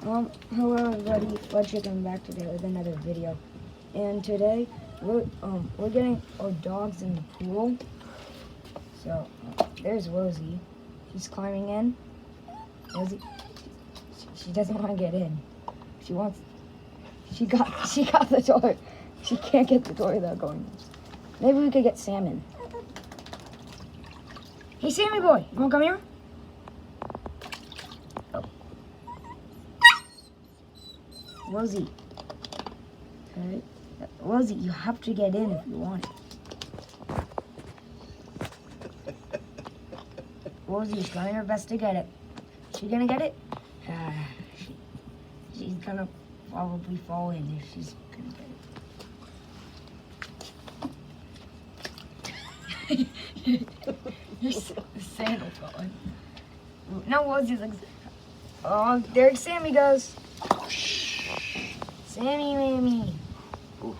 Hello everybody, Fletcher coming back today with another video. And today, we're getting our dogs in the pool. So, there's Rosie. She's climbing in. Rosie, she doesn't want to get in. She got the door. She can't get the door without going in. Maybe we could get Salmon. Hey, Sammy boy, you wanna come here? Rosie. Okay. Rosie, you have to get in if you want it. Rosie's trying her best to get it. Is she gonna get it? She's gonna probably fall in if she's gonna get it. Your sandal falling. Now Rosie's like, oh, there Sammy goes. Sammy, Mammy. Ooh.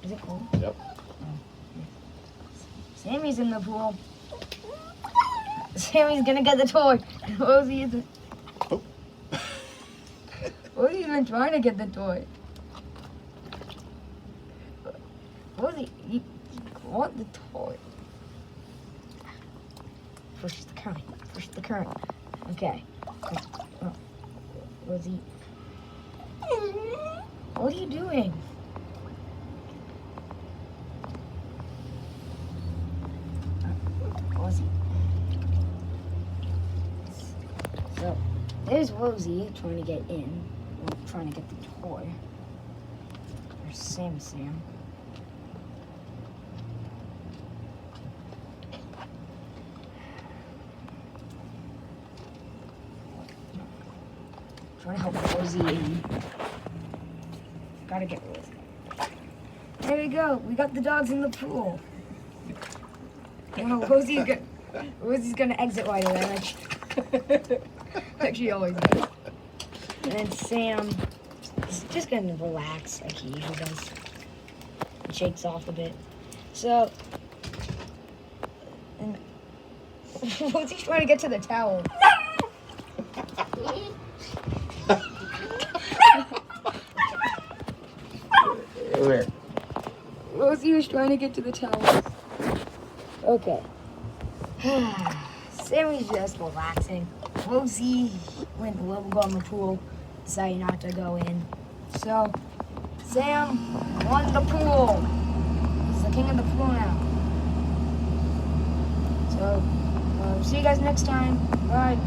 Is it cold? Yep. Oh, yeah. Sammy's in the pool. Sammy's gonna get the toy. Rosie isn't. Oh. Rosie's been trying to get the toy. Rosie, you want the toy. Push the current. Push the current. Okay. Oh. Rosie. What are you doing? Rosie. So, there's Rosie trying to get in. Well, trying to get the toy. There's Sam. Trying to help Rosie in. Gotta get Rosie. There we go. We got the dogs in the pool. Oh, Rosie's gonna exit right away. Like she always does. And then Sam is just gonna relax like he usually does. He shakes off a bit. So, and Rosie's trying to get to the towel. Where? Rosie was trying to get to the towels. Okay. Sammy's just relaxing. Rosie went a little go in the pool, decided not to go in. So, Sam won the pool. He's the king of the pool now. So, see you guys next time. Bye.